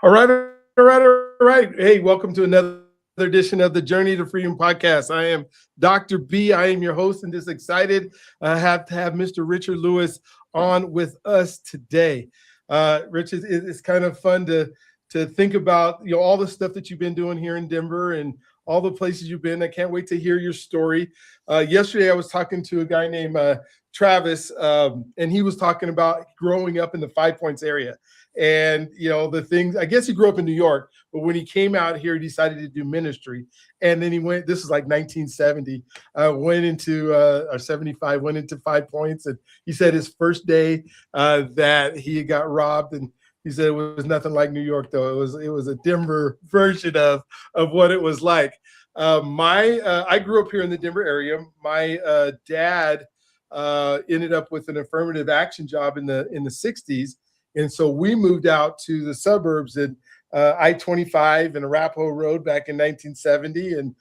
All right, all right, all right. Hey, welcome to another edition of the Journey to Freedom podcast. I am Dr. B. I am your host, and just excited have to have Mr. Richard Lewis on with us today. Rich, it's kind of fun to think about all the stuff that you've been doing here in Denver and all the places you've been. I can't wait to hear your story. Yesterday, I was talking to a guy named Travis, and he was talking about growing up in the Five Points area. And the things, I guess he grew up in New York, but when he came out here, he decided to do ministry. And then he went, this is like 1970, went into or 75, went into 5 Points. And he said his first day that he got robbed, and he said it was nothing like New York, though. It was a Denver version of what it was like. I grew up here in the Denver area. My dad ended up with an affirmative action job in the 60s. And so we moved out to the suburbs at I-25 and Arapahoe Road back in 1970. And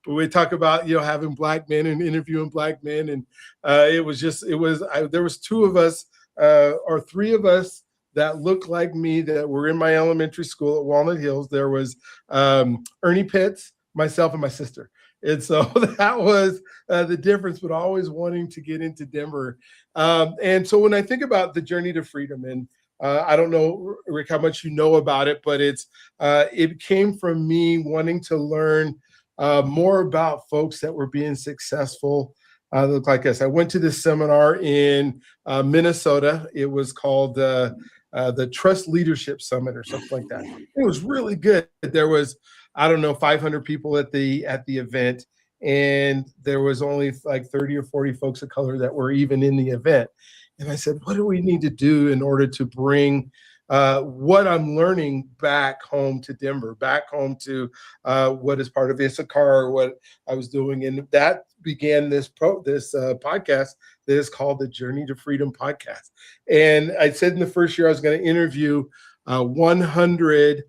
we talk about, having black men and interviewing black men. And there was two of us or three of us that looked like me that were in my elementary school at Walnut Hills. There was Ernie Pitts, myself, and my sister. And so that was the difference, but always wanting to get into Denver. And so when I think about the journey to freedom, and I don't know, Rick, how much you know about it, but it came from me wanting to learn more about folks that were being successful. Like I went to this seminar in Minnesota. It was called the Trust Leadership Summit or something like that. It was really good. There was, I don't know, 500 people at the event, and there was only like 30 or 40 folks of color that were even in the event. And I said, what do we need to do in order to bring what I'm learning back home to Denver, back home to what is part of Issachar, what I was doing? And that began this podcast that is called the Journey to Freedom podcast. And I said in the first year I was going to interview 100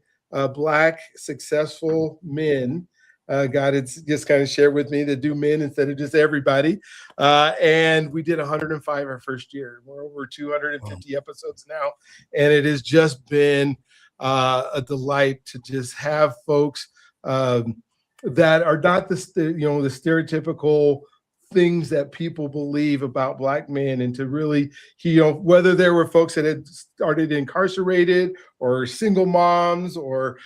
Black successful men. God had just kind of shared with me to do men instead of just everybody. And we did 105 our first year. We're over 250 episodes now. And it has just been a delight to just have folks that are not the stereotypical things that people believe about Black men, and to really, whether there were folks that had started incarcerated or single moms, or,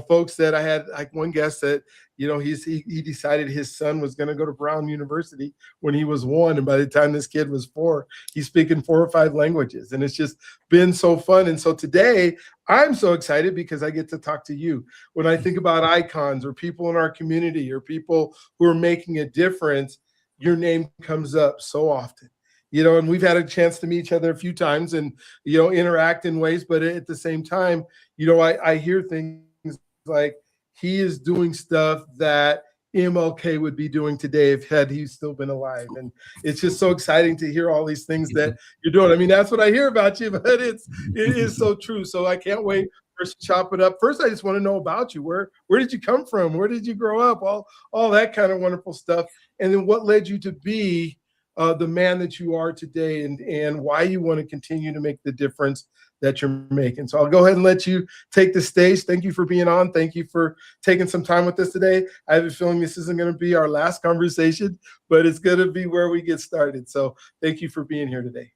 folks that I had, like one guest that, he decided his son was going to go to Brown University when he was 1. And by the time this kid was 4, he's speaking 4 or 5 languages. And it's just been so fun. And so today I'm so excited because I get to talk to you. When I think about icons or people in our community or people who are making a difference, your name comes up so often, and we've had a chance to meet each other a few times and, interact in ways, but at the same time, I hear things like he is doing stuff that MLK would be doing today had he still been alive. And it's just so exciting to hear all these things that you're doing. I mean, that's what I hear about you, but it is so true. So I can't wait to chop it up. First, I just want to know about you. Where did you come from? Where did you grow up? All that kind of wonderful stuff. And then what led you to be the man that you are today, and why you want to continue to make the difference that you're making. So I'll go ahead and let you take the stage. Thank you for being on. Thank you for taking some time with us today. I have a feeling this isn't going to be our last conversation, but it's going to be where we get started. So thank you for being here today.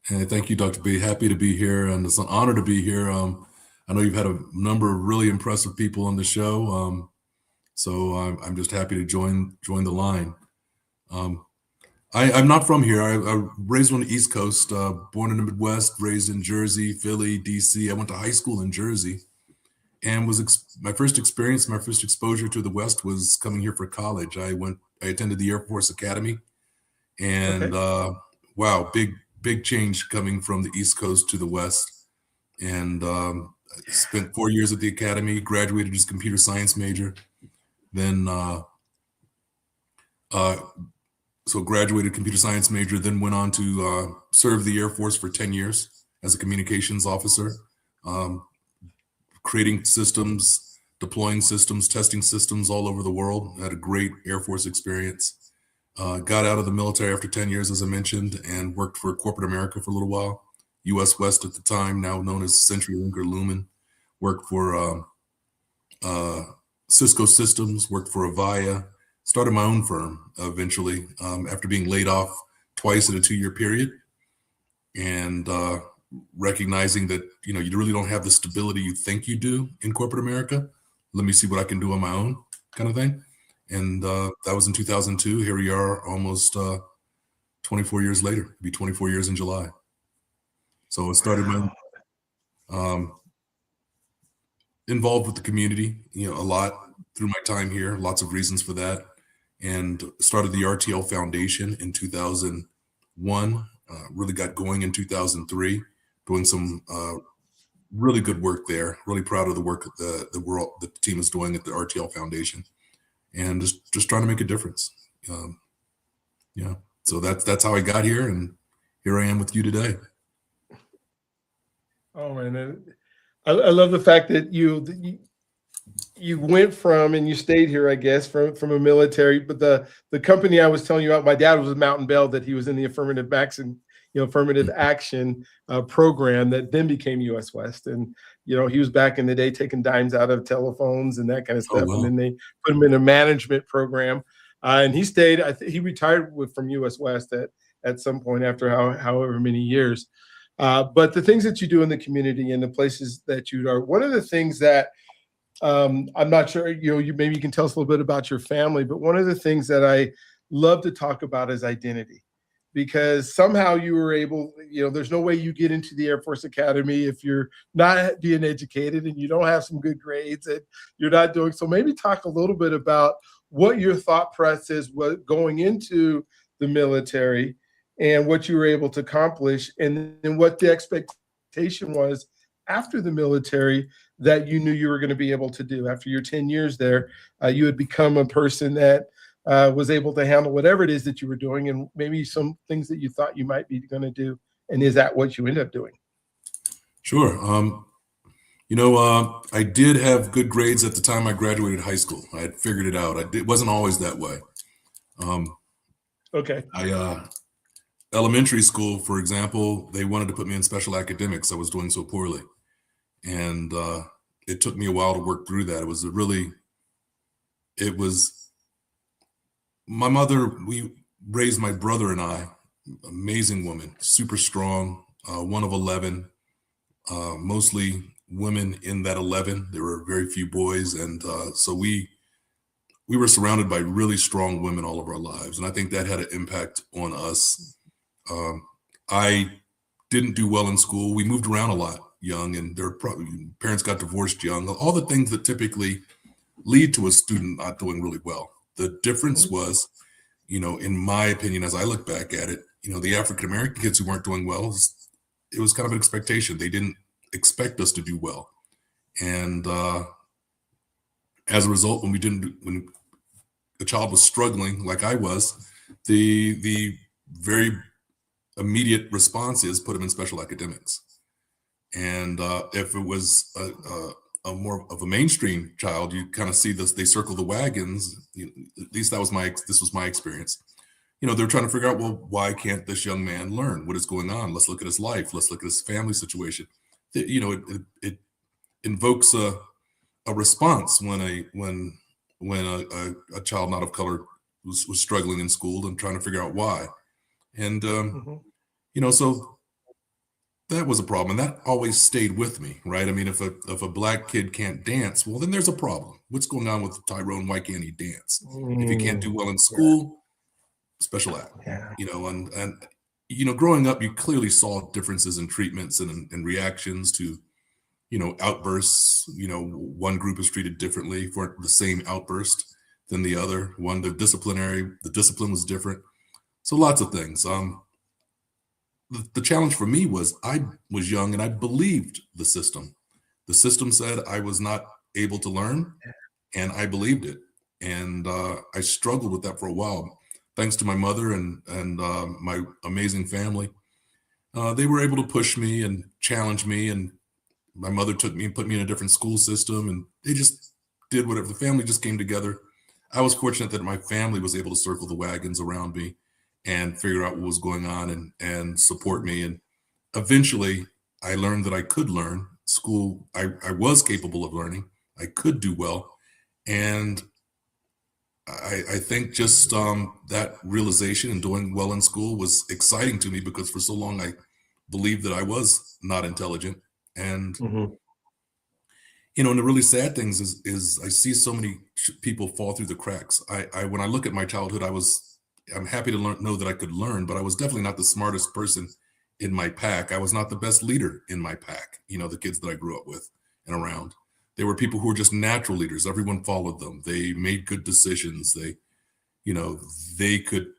And thank you, Dr. B. Happy to be here, and it's an honor to be here. I know you've had a number of really impressive people on the show, so I'm just happy to join the line. I'm not from here. I raised on the East Coast, born in the Midwest, raised in Jersey, Philly, DC. I went to high school in Jersey, and my first exposure to the West was coming here for college. I attended the Air Force Academy, and okay. Wow, big change coming from the East Coast to the West. And I spent 4 years at the academy, graduated as a computer science major, then graduated computer science major, then went on to serve the Air Force for 10 years as a communications officer, creating systems, deploying systems, testing systems all over the world. Had a great Air Force experience. Got out of the military after 10 years, as I mentioned, and worked for corporate America for a little while. US West at the time, now known as CenturyLink or Lumen. Worked for Cisco Systems, worked for Avaya, started my own firm eventually after being laid off twice in a 2-year period, and recognizing that you really don't have the stability you think you do in corporate America. Let me see what I can do on my own, kind of thing. And that was in 2002. Here we are, almost 24 years later. It'll be 24 years in July. So I started my involved with the community, a lot through my time here. Lots of reasons for that, and started the RTL Foundation in 2001. Really got going in 2003, doing some really good work there. Really proud of the work that the team is doing at the RTL Foundation, and just trying to make a difference. So that's how I got here, and here I am with you today. Oh man, I love the fact that you went from, and you stayed here, I guess, from a military. But the company I was telling you about, my dad was a Mountain Bell, that he was in the affirmative action program that then became US West. And he was back in the day taking dimes out of telephones and that kind of stuff. Oh, wow. And then they put him in a management program, and he stayed. He retired from US West at some point after however many years. But the things that you do in the community and the places that you are, one of the things that I'm not sure, maybe you can tell us a little bit about your family, but one of the things that I love to talk about is identity, because somehow you were able, there's no way you get into the Air Force Academy if you're not being educated and you don't have some good grades and you're not doing. So maybe talk a little bit about what your thought process was going into the military and what you were able to accomplish, and then what the expectation was after the military that you knew you were going to be able to do. After your 10 years there, you had become a person that was able to handle whatever it is that you were doing, and maybe some things that you thought you might be going to do. And is that what you end up doing? Sure. I did have good grades at the time I graduated high school. I had figured it out. It wasn't always that way. Okay. Elementary school, for example, they wanted to put me in special academics. I was doing so poorly. And it took me a while to work through that. My mother, we raised my brother and I, amazing woman, super strong, one of 11, mostly women in that 11. There were very few boys. And so we were surrounded by really strong women all of our lives. And I think that had an impact on us. I didn't do well in school. We moved around a lot young, and parents got divorced young, all the things that typically lead to a student not doing really well. The difference was, in my opinion, as I look back at it, the African-American kids who weren't doing well, it was kind of an expectation. They didn't expect us to do well. And as a result, when a child was struggling like I was, the very immediate response is put them in special academics. And if it was a more of a mainstream child, you kind of see this, they circle the wagons. At least this was my experience. They're trying to figure out, well, why can't this young man learn? What is going on? Let's look at his life. Let's look at his family situation. It invokes a response when a child not of color was struggling in school and trying to figure out why. And, so that was a problem. And that always stayed with me, right? I mean, if a black kid can't dance, well, then there's a problem. What's going on with Tyrone? Why can't he dance? If he can't do well in school, special act, and growing up, you clearly saw differences in treatments and reactions to, outbursts. One group is treated differently for the same outburst than the other. The discipline was different. So lots of things. The challenge for me was I was young and I believed the system. The system said I was not able to learn, and I believed it. And I struggled with that for a while. Thanks to my mother and my amazing family, they were able to push me and challenge me. And my mother took me and put me in a different school system, and they just did whatever. The family just came together. I was fortunate that my family was able to circle the wagons around me and figure out what was going on and support me. And eventually I learned that I could learn. School, I was capable of learning. I could do well. And I think just that realization and doing well in school was exciting to me, because for so long I believed that I was not intelligent. And Mhm. and the really sad things is I see so many people fall through the cracks. I when I look at my childhood, I'm happy to know that I could learn, but I was definitely not the smartest person in my pack. I was not the best leader in my pack. The kids that I grew up with and around. There were people who were just natural leaders. Everyone followed them. They made good decisions. They could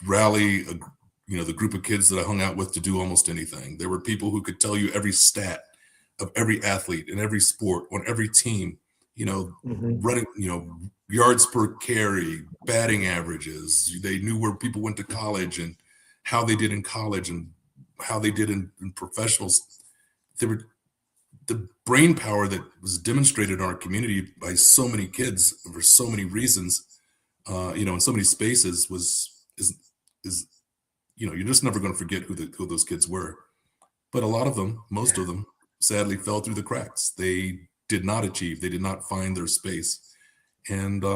rally the group of kids that I hung out with to do almost anything. There were people who could tell you every stat of every athlete in every sport on every team, Mhm. running, yards per carry, batting averages. They knew where people went to college and how they did in college and how they did in professionals. There were the brain power that was demonstrated in our community by so many kids for so many reasons, in so many spaces is you're just never going to forget who those kids were. But a lot of them, most of them, sadly fell through the cracks. They did not achieve. They did not find their space, and there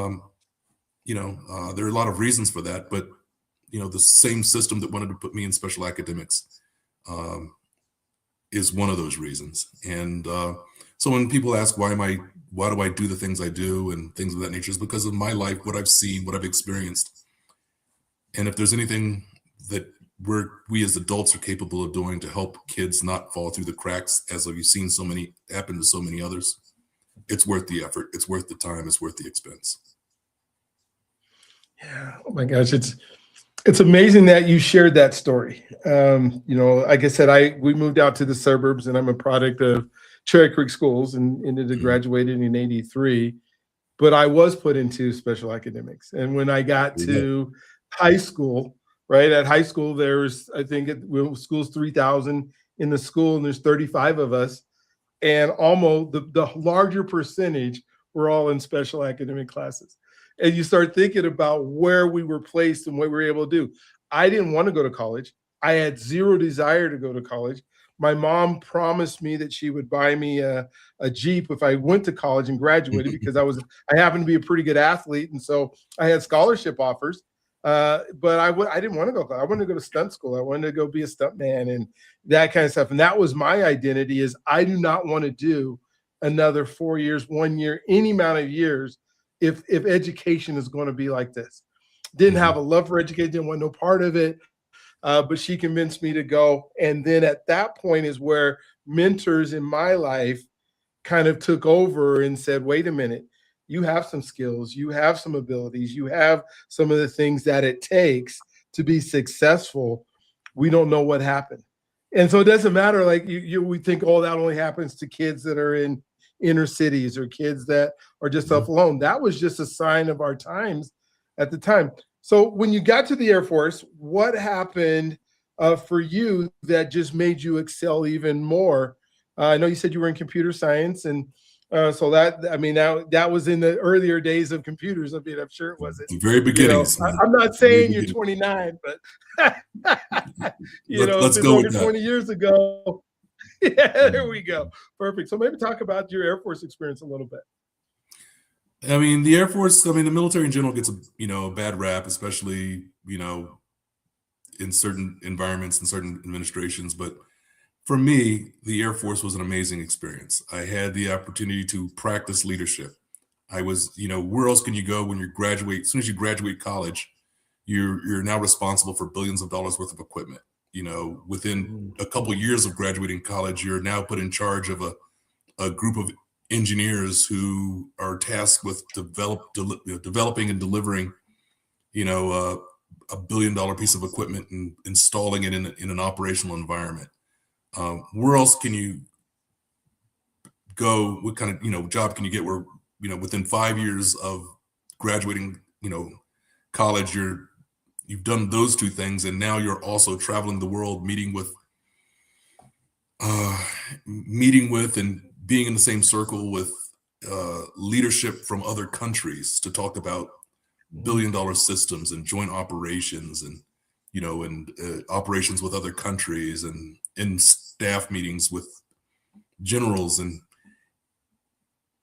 are a lot of reasons for that. But the same system that wanted to put me in special academics um, is one of those reasons. And so when people ask why do I do the things I do and things of that nature, is because of my life, what I've seen, what I've experienced. And if there's anything that we as adults are capable of doing to help kids not fall through the cracks, as we've seen so many happen to so many others, it's worth the effort. It's worth the time. It's worth the expense. Yeah. Oh my gosh, it's amazing that you shared that story. Like I said, we moved out to the suburbs, and I'm a product of Cherry Creek schools, and ended up Mhm. graduating in '83. But I was put into special academics, and when I got Yeah. to high school, right at high school, there's I think school's 3,000 in the school, and there's 35 of us, and almost the larger percentage were all in special academic classes. And you start thinking about where we were placed and what we were able to do. I didn't want to go to college. I had zero desire to go to college. My mom promised me that she would buy me a Jeep if I went to college and graduated, because I happened to be a pretty good athlete, and so I had scholarship offers. But I didn't want to go. I wanted to go to stunt school. I wanted to go be a stunt man and that kind of stuff. And that was my identity: is I do not want to do another 4 years, 1 year, any amount of years if education is going to be like this. Didn't have Mhm. a love for education, didn't want no part of it. But she convinced me to go. And then at that point is where mentors in my life kind of took over and said, wait a minute, you have some skills, you have some abilities, you have some of the things that it takes to be successful. We don't know what happened. And so it doesn't matter, like we think, oh, that only happens to kids that are in inner cities or kids that are just Mhm. self alone. That was just a sign of our times at the time. So when you got to the Air Force, what happened for you that just made you excel even more? I know you said you were in computer science, and so that was in the earlier days of computers. I mean, I'm sure it wasn't. The very beginnings, man. I'm not The very saying you're beginning. 29, but if Let's it's go over with that. 20 years ago, yeah, there we go. Perfect. So maybe talk about your Air Force experience a little bit. I mean, the Air Force, I mean, the military in general gets a bad rap, especially, in certain environments and certain administrations. But for me, the Air Force was an amazing experience. I had the opportunity to practice leadership. I was, where else can you go when you graduate? As soon as you graduate college, you're now responsible for billions of dollars worth of equipment. Within Mhm. a couple of years of graduating college, you're now put in charge of a group of engineers who are tasked with developing and delivering, a $1 billion piece of equipment and installing it in an operational environment. Where else can you go? What kind of job can you get where within 5 years of graduating college, you've done those two things, and now you're also traveling the world, uh, meeting with and being in the same circle with leadership from other countries to talk about Mhm. billion-dollar systems and joint operations. And and operations with other countries, and in staff meetings with generals. And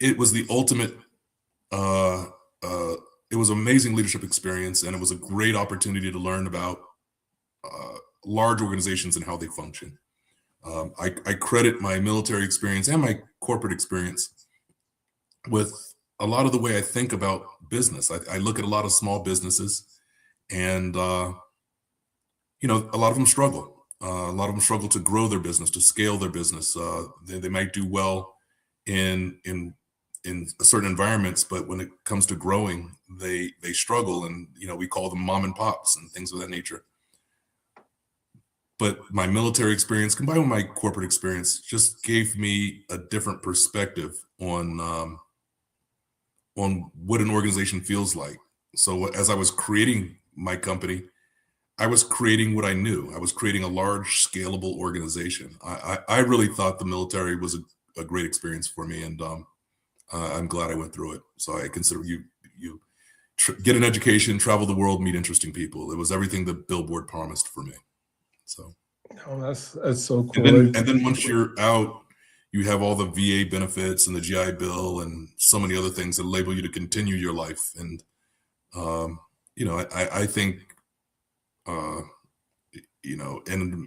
it was the ultimate, it was an amazing leadership experience. And it was a great opportunity to learn about large organizations and how they function. I credit my military experience and my corporate experience with a lot of the way I think about business. I look at a lot of small businesses, and a lot of them struggle. A lot of them struggle to grow their business, to scale their business. They might do well in certain environments, but when it comes to growing, they struggle, and we call them mom and pops and things of that nature. But my military experience combined with my corporate experience just gave me a different perspective on what an organization feels like. So as I was creating my company, I was creating what I knew. I was creating a large, scalable organization. I really thought the military was a great experience for me, and I'm glad I went through it. So I consider you get an education, travel the world, meet interesting people. It was everything the billboard promised for me. So, oh, that's so cool. And then once you're out, you have all the VA benefits and the GI Bill and so many other things that enable you to continue your life. And I think and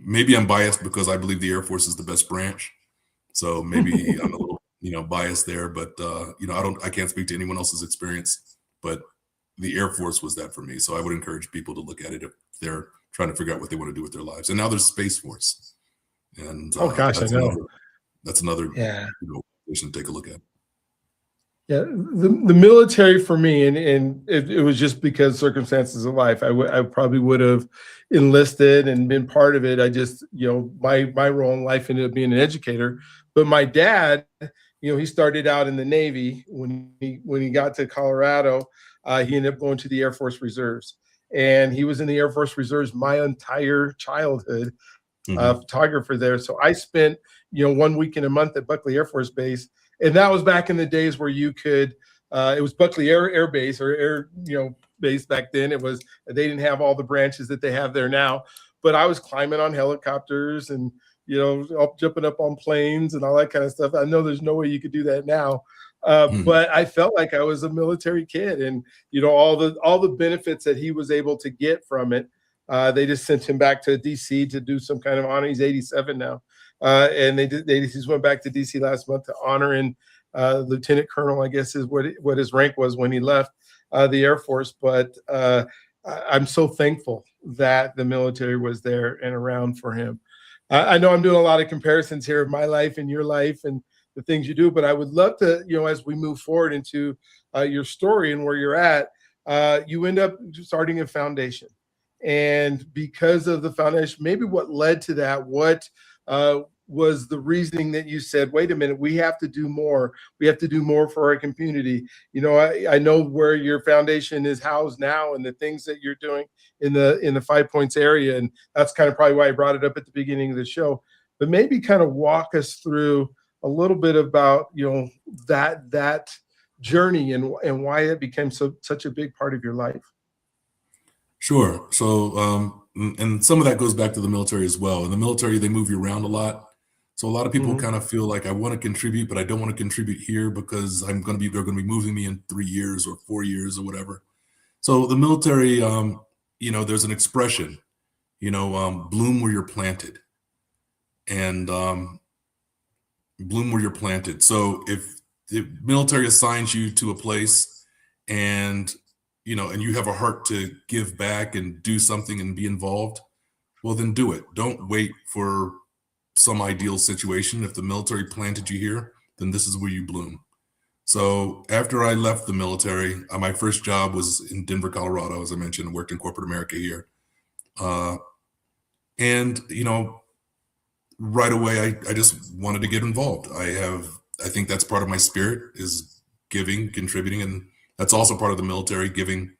maybe I'm biased because I believe the Air Force is the best branch. So maybe I'm a little biased there, but I can't speak to anyone else's experience, but the Air Force was that for me. So I would encourage people to look at it if they're trying to figure out what they want to do with their lives. And now there's Space Force, and oh gosh, I know. That's another organization to take a look at. Yeah, the military for me, and it was just because circumstances of life. I probably would have enlisted and been part of it. I just, my role in life ended up being an educator. But my dad, he started out in the Navy. When he got to Colorado, he ended up going to the Air Force Reserves, and he was in the Air Force Reserves my entire childhood. Photographer there. So I spent, 1 week in a month at Buckley Air Force Base. And that was back in the days where you could, it was Buckley Air Base or Air, base back then. They didn't have all the branches that they have there now, but I was climbing on helicopters and, jumping up on planes and all that kind of stuff. I know there's no way you could do that now. But I felt like I was a military kid, and, all the benefits that he was able to get from it. They just sent him back to DC to do some kind of honor. He's 87 now. And they just went back to DC last month to honor him. Lieutenant Colonel, I guess, is what his rank was when he left the Air Force. But I'm so thankful that the military was there and around for him. I know I'm doing a lot of comparisons here of my life and your life and the things you do, but I would love to, as we move forward into your story and where you're at, you end up starting a foundation. And because of the foundation, maybe what led to that, what was the reasoning that you said, wait a minute, we have to do more. We have to do more for our community. I know where your foundation is housed now and the things that you're doing in the 5 Points area. And that's kind of probably why I brought it up at the beginning of the show. But maybe kind of walk us through a little bit about, that journey and why it became such a big part of your life. Sure. So, and some of that goes back to the military as well. In the military, they move you around a lot. So a lot of people kind of feel like I want to contribute, but I don't want to contribute here because they're going to be moving me in 3 years or 4 years or whatever. So the military, there's an expression, bloom where you're planted, and bloom where you're planted. So if the military assigns you to a place and you have a heart to give back and do something and be involved, well, then do it. Don't wait for some ideal situation. If the military planted you here, then this is where you bloom. So after I left the military, my first job was in Denver, Colorado, as I mentioned. I worked in corporate America here. And right away, I just wanted to get involved. I think that's part of my spirit is giving, contributing, and that's also part of the military, giving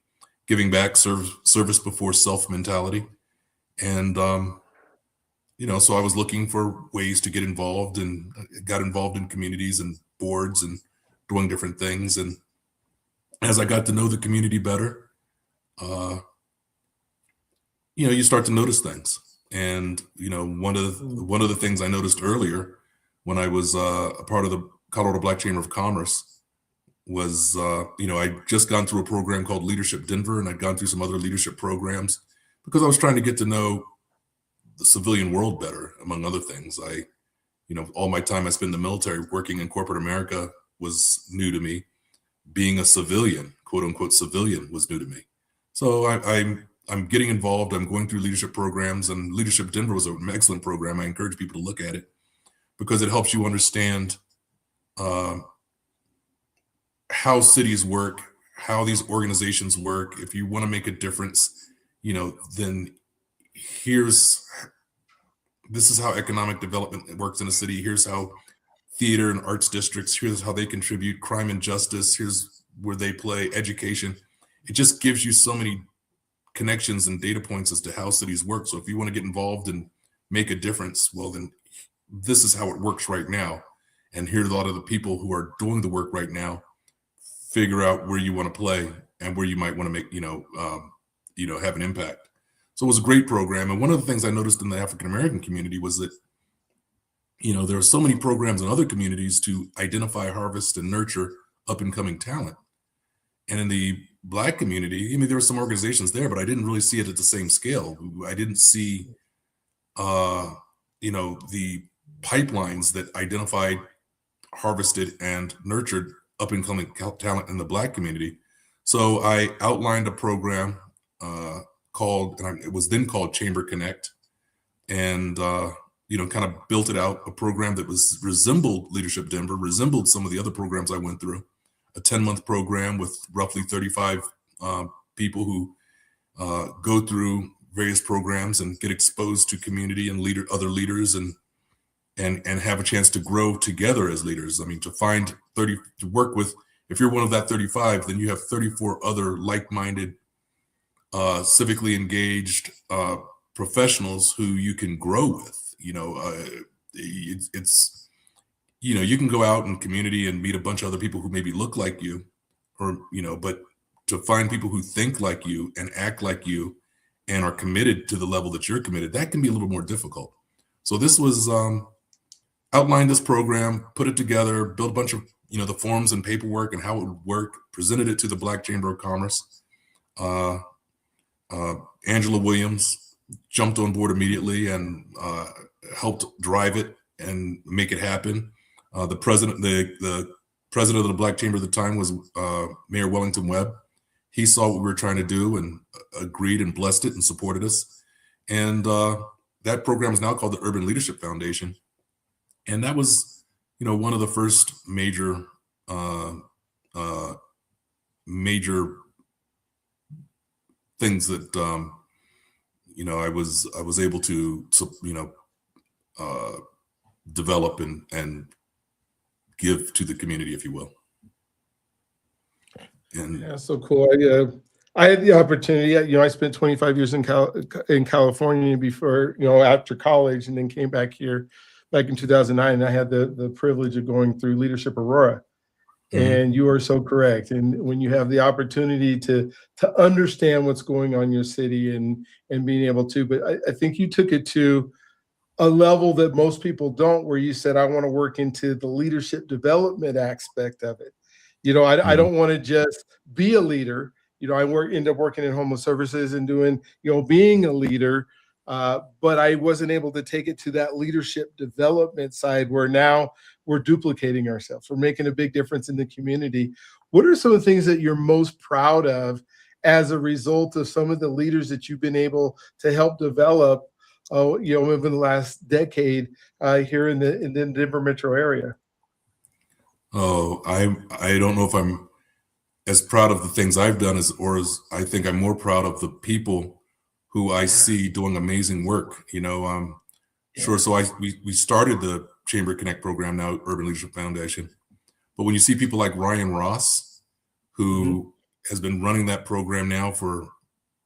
back, service before self mentality. And, so I was looking for ways to get involved and got involved in communities and boards and doing different things. And as I got to know the community better, you start to notice things. And one of the things I noticed earlier when I was a part of the Colorado Black Chamber of Commerce was, I'd just gone through a program called Leadership Denver, and I'd gone through some other leadership programs because I was trying to get to know the civilian world better, among other things. All my time I spent in the military working in corporate America was new to me. Being a civilian, quote unquote civilian, was new to me. So I'm getting involved. I'm going through leadership programs, and Leadership Denver was an excellent program. I encourage people to look at it because it helps you understand how cities work, how these organizations work. If you want to make a difference, then this is how economic development works in a city. Here's how theater and arts districts, here's how they contribute, crime and justice, here's where they play, education. It just gives you so many connections and data points as to how cities work. So if you want to get involved and make a difference, well, then this is how it works right now. And here are a lot of the people who are doing the work right now. Figure out where you want to play and where you might want to make, have an impact. So it was a great program. And one of the things I noticed in the African-American community was that, there are so many programs in other communities to identify, harvest, and nurture up and coming talent. And in the Black community, there were some organizations there, but I didn't really see it at the same scale. I didn't see, the pipelines that identified, harvested, and nurtured up and coming talent in the Black community. So I outlined a program it was then called Chamber Connect, and kind of built it out, a program that resembled Leadership Denver, resembled some of the other programs I went through, a 10-month program with roughly 35 people who go through various programs and get exposed to community and other leaders and have a chance to grow together as leaders. To work with, if you're one of that 35, then you have 34 other like-minded, civically engaged professionals who you can grow with. You can go out in community and meet a bunch of other people who maybe look like you, but to find people who think like you and act like you and are committed to the level that you're committed, that can be a little more difficult. So this was outlined this program, put it together, built a bunch of the forms and paperwork and how it would work, presented it to the Black Chamber of Commerce. Angela Williams jumped on board immediately and helped drive it and make it happen. The president of the Black Chamber at the time was Mayor Wellington Webb. He saw what we were trying to do and agreed and blessed it and supported us. And that program is now called the Urban Leadership Foundation. And that was, one of the first major things that I was able to develop and give to the community, if you will. And yeah, so cool. I had the opportunity. I spent 25 years in California before, after college, and then came back here back in 2009. And I had the privilege of going through Leadership Aurora. And you are so correct. And when you have the opportunity to understand what's going on in your city and being able to, but I think you took it to a level that most people don't, where you said, I want to work into the leadership development aspect of it. I don't want to just be a leader. I end up working in homeless services and doing, being a leader. But I wasn't able to take it to that leadership development side where now we're duplicating ourselves. We're making a big difference in the community. What are some of the things that you're most proud of as a result of some of the leaders that you've been able to help develop, over the last decade here in the Denver metro area? Oh, I don't know if I'm as proud of the things I've done as I think I'm more proud of the people who I see doing amazing work. Sure. So we started the Chamber Connect program, now Urban Leadership Foundation. But when you see people like Ryan Ross, who has been running that program now for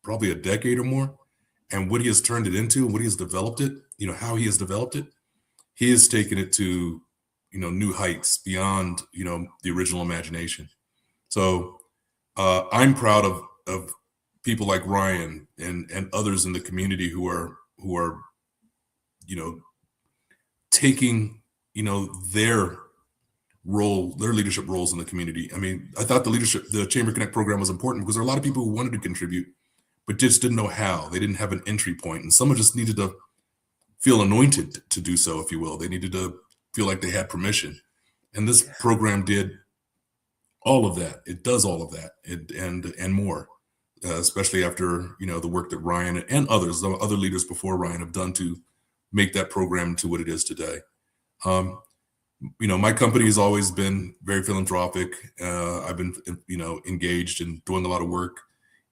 probably a decade or more, and what he has turned it into, and what he has developed it, how he has developed it, he has taken it to, new heights beyond, the original imagination. So I'm proud of people like Ryan and others in the community who are taking their leadership roles in the community. I mean, I thought the Chamber Connect program was important because there are a lot of people who wanted to contribute, but just didn't know how. They didn't have an entry point, and someone just needed to feel anointed to do so, if you will. They needed to feel like they had permission, and this program did all of that. It does all of that, and more, especially after the work that Ryan and others, the other leaders before Ryan, have done to make that program into what it is today. My company has always been very philanthropic. I've been, engaged in doing a lot of work.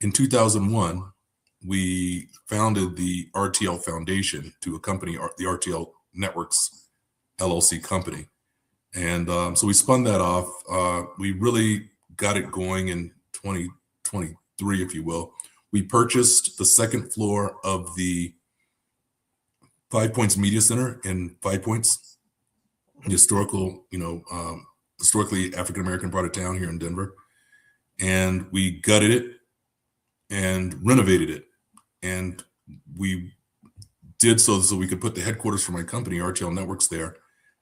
In 2001, we founded the RTL Foundation to accompany the RTL Networks LLC company. And so we spun that off. We really got it going in 2023, if you will. We purchased the second floor of the 5 Points Media Center in 5 Points, the historically African-American part of town here in Denver. And we gutted it and renovated it. And we did so we could put the headquarters for my company, RTL Networks, there,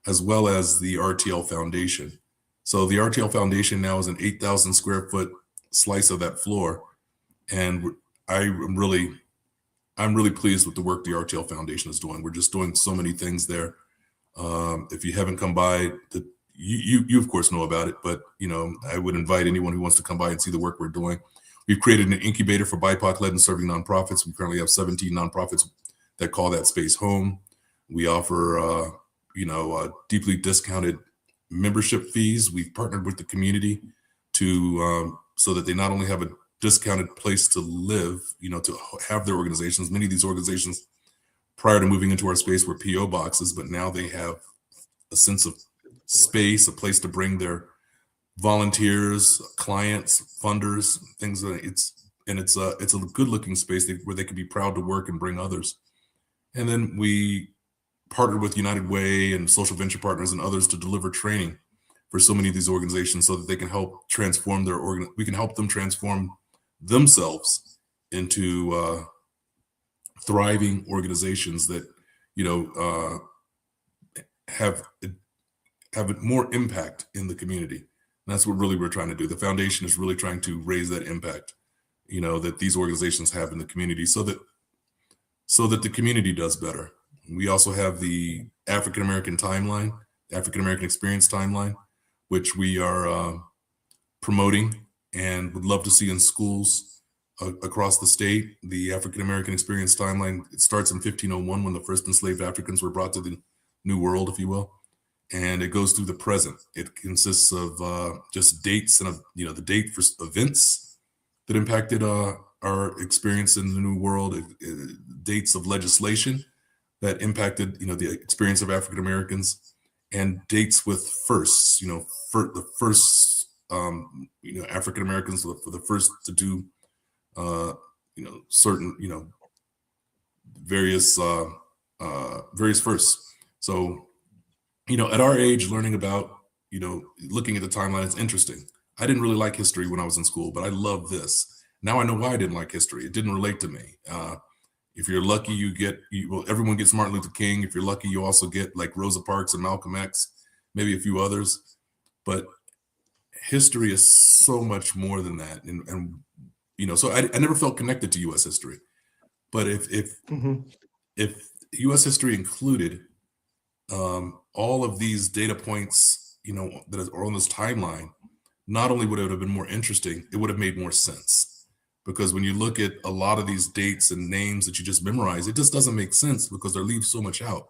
as well as the RTL Foundation. So the RTL Foundation now is an 8,000 square foot slice of that floor. And I'm really pleased with the work the RTL Foundation is doing. We're just doing so many things there. If you haven't come by, you of course know about it, but I would invite anyone who wants to come by and see the work we're doing. We've created an incubator for BIPOC-led and serving nonprofits. We currently have 17 nonprofits that call that space home. We offer, deeply discounted membership fees. We've partnered with the community to so that they not only have a discounted place to live, to have their organizations. Many of these organizations prior to moving into our space were PO boxes, but now they have a sense of space, a place to bring their volunteers, clients, funders, things. It's a good looking space where they can be proud to work and bring others. And then we partnered with United Way and Social Venture Partners and others to deliver training for so many of these organizations so that they can help transform we can help them transform themselves into thriving organizations that have more impact in the community. And that's what really we're trying to do. The foundation is really trying to raise that impact, that these organizations have in the community, so that the community does better. We also have the African American timeline, African American experience timeline, which we are promoting and would love to see in schools across the state. The African American experience timeline, it starts in 1501 when the first enslaved Africans were brought to the New World, if you will, and it goes through the present. It consists of just dates and the date for events that impacted our experience in the New World, dates of legislation that impacted the experience of African Americans, and dates with firsts. The first African Americans were the first to do certain various firsts. So at our age, learning about looking at the timeline, it's interesting. I didn't really like history when I was in school, but I love this. Now I know why I didn't like history. It didn't relate to me. If you're lucky, everyone gets Martin Luther King. If you're lucky, you also get like Rosa Parks and Malcolm X, maybe a few others. But history is so much more than that. And so I never felt connected to U.S. history. But if U.S. history included all of these data points, that are on this timeline, not only would it have been more interesting, it would have made more sense. Because when you look at a lot of these dates and names that you just memorize, it just doesn't make sense because they leave so much out.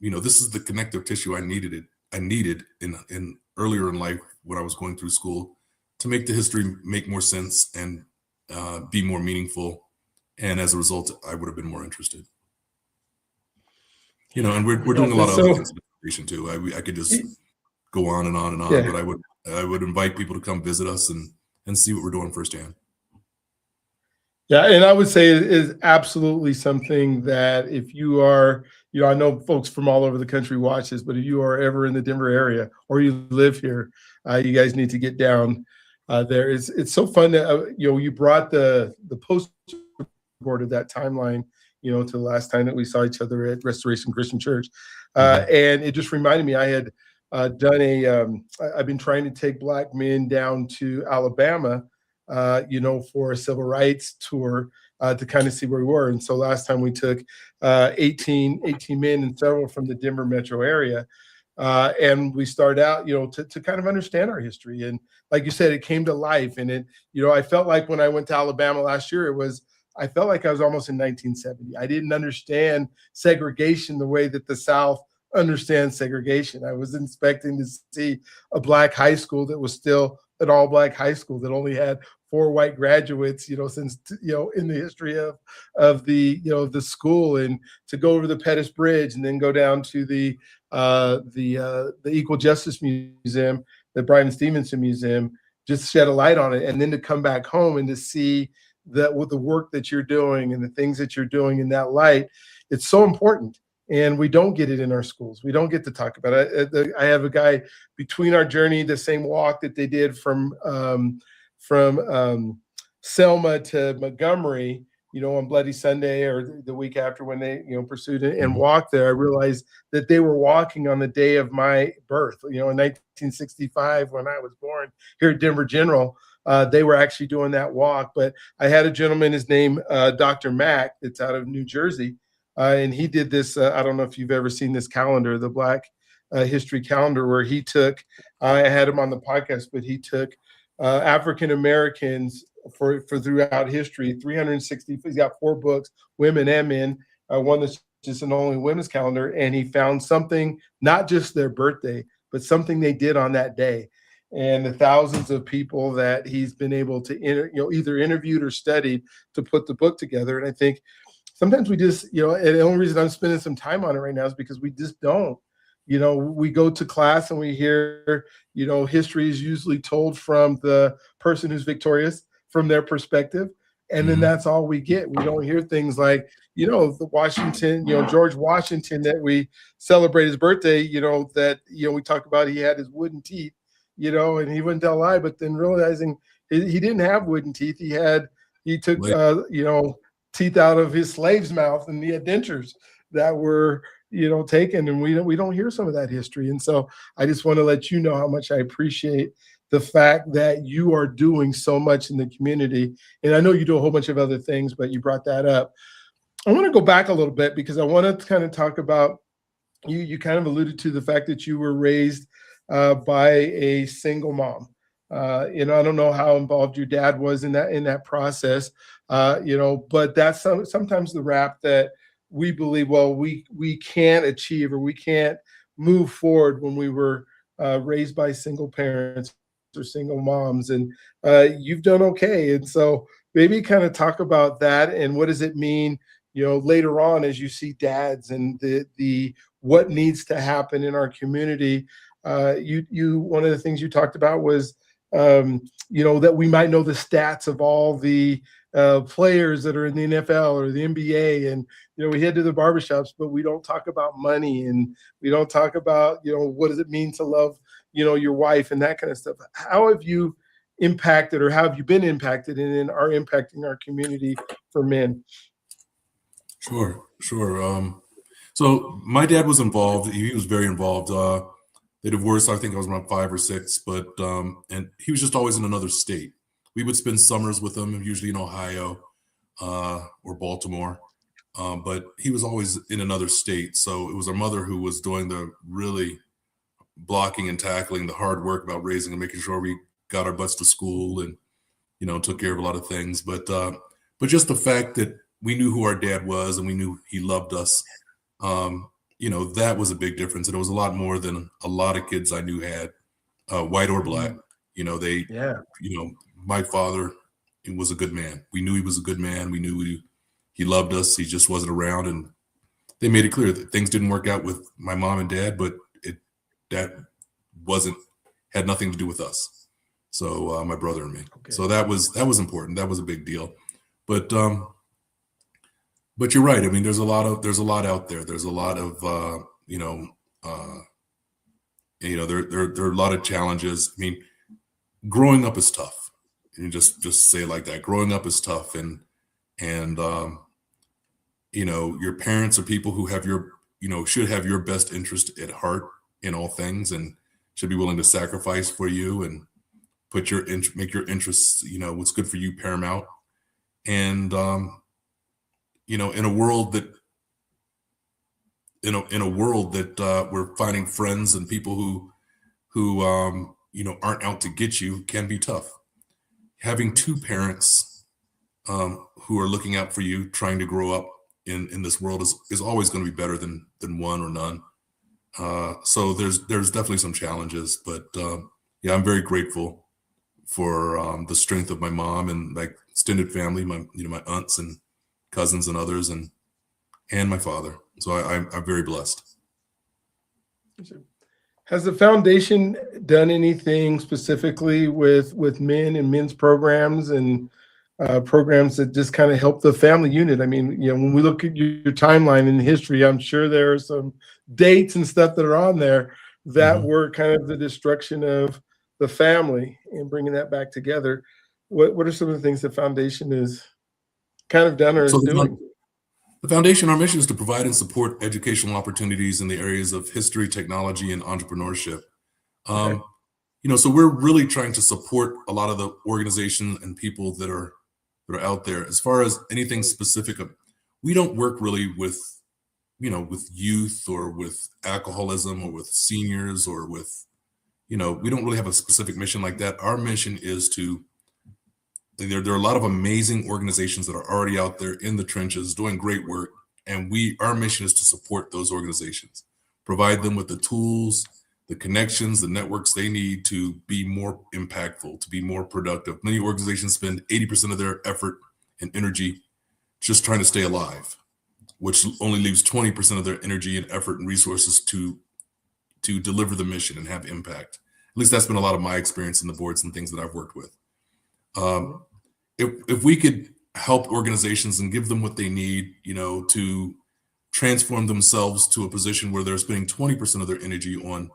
This is the connective tissue I needed in earlier in life when I was going through school to make the history make more sense and be more meaningful. And as a result, I would have been more interested. And we're doing a lot of other things in the foundation too. I could just go on and on and on, yeah. But I would invite people to come visit us and see what we're doing firsthand. Yeah, and I would say it is absolutely something that if you are, I know folks from all over the country watch this, but if you are ever in the Denver area or you live here, you guys need to get down there. It's so fun that you brought the poster board of that timeline, to the last time that we saw each other at Restoration Christian Church, and it just reminded me I had done I've been trying to take Black men down to Alabama, for a civil rights tour, to kind of see where we were. And so last time we took 18 men and several from the Denver metro area. And we started out, to kind of understand our history. And like you said, it came to life. And I felt like when I went to Alabama last year, I felt like I was almost in 1970. I didn't understand segregation the way that the South understands segregation. I was expecting to see a Black high school that was still an all Black high school that only had 4 white graduates, since, in the history of the school, and to go over the Pettus Bridge and then go down to the Equal Justice Museum, the Bryan Stevenson Museum, just shed a light on it. And then to come back home and to see that with the work that you're doing and the things that you're doing in that light, it's so important. And we don't get it in our schools. We don't get to talk about it. I have a guy between our journey, the same walk that they did from Selma to Montgomery, on Bloody Sunday or the week after when they, pursued it and walked there. I realized that they were walking on the day of my birth, in 1965, when I was born here at Denver General. They were actually doing that walk. But I had a gentleman, his name, Dr. Mack, that's out of New Jersey. And he did this, I don't know if you've ever seen this calendar, the Black History calendar, where he took, I had him on the podcast, but he took African Americans for throughout history, 360. He's got 4 books, women and men. One that's just an only women's calendar, and he found something, not just their birthday, but something they did on that day. And the thousands of people that he's been able to either interviewed or studied to put the book together. And I think sometimes we just, and the only reason I'm spending some time on it right now is because we just don't. We go to class and we hear, history is usually told from the person who's victorious, from their perspective. And then that's all we get. We don't hear things like, the Washington, George Washington, that we celebrate his birthday, that, we talk about, he had his wooden teeth, and he wouldn't tell a lie, but then realizing he didn't have wooden teeth. He took, teeth out of his slave's mouth, and he had dentures that were, taken, and we don't hear some of that history. And so I just want to let you know how much I appreciate the fact that you are doing so much in the community. And I know you do a whole bunch of other things, but you brought that up. I want to go back a little bit because I want to kind of talk about, you kind of alluded to the fact that you were raised by a single mom. I don't know how involved your dad was in that process, but that's sometimes the rap that we believe, well, we can't achieve or we can't move forward when we were raised by single parents or single moms, and you've done okay. And so maybe kind of talk about that and what does it mean, later on as you see dads and the what needs to happen in our community. You one of the things you talked about was that we might know the stats of all the players that are in the NFL or the NBA, and we head to the barbershops, but we don't talk about money, and we don't talk about what does it mean to love your wife and that kind of stuff. How have you impacted, or how have you been impacted and are impacting our community for men? Sure. So my dad was involved. He was very involved. They divorced, I think I was around 5 or 6, but and he was just always in another state. We would spend summers with him, usually in Ohio or Baltimore, but he was always in another state. So it was our mother who was doing the really blocking and tackling, the hard work about raising and making sure we got our butts to school and took care of a lot of things. But just the fact that we knew who our dad was and we knew he loved us, that was a big difference. And it was a lot more than a lot of kids I knew had, white or black. My father was a good man. We knew he was a good man. We knew he loved us. He just wasn't around. And they made it clear that things didn't work out with my mom and dad, but that had nothing to do with us. So my brother and me. Okay. So that was important. That was a big deal. But you're right. I mean, there's a lot out there. There's a lot of there are a lot of challenges. I mean, growing up is tough. and just say it like that. Growing up is tough, and your parents are people who have should have your best interest at heart in all things, and should be willing to sacrifice for you and make your interests, what's good for you, paramount. And in a world that we're finding friends and people who aren't out to get you can be tough. Having two parents who are looking out for you, trying to grow up in this world is always going to be better than one or none. So there's definitely some challenges, but yeah, I'm very grateful for the strength of my mom and my extended family, my aunts and cousins and others, and my father. So I'm very blessed. Has the foundation done anything specifically with men and men's programs and programs that just kind of help the family unit? I mean, when we look at your timeline in history, I'm sure there are some dates and stuff that are on there that were kind of the destruction of the family and bringing that back together. What are some of the things the foundation is kind of done or is doing? The foundation, our mission is to provide and support educational opportunities in the areas of history, technology, and entrepreneurship. Okay. So we're really trying to support a lot of the organizations and people that are out there. As far as anything specific, we don't work really with youth or with alcoholism or with seniors or with, we don't really have a specific mission like that. Our mission is there are a lot of amazing organizations that are already out there in the trenches doing great work. And our mission is to support those organizations, provide them with the tools, the connections, the networks they need to be more impactful, to be more productive. Many organizations spend 80% of their effort and energy just trying to stay alive, which only leaves 20% of their energy and effort and resources to deliver the mission and have impact. At least that's been a lot of my experience in the boards and things that I've worked with. If we could help organizations and give them what they need, to transform themselves to a position where they're spending 20% of their energy on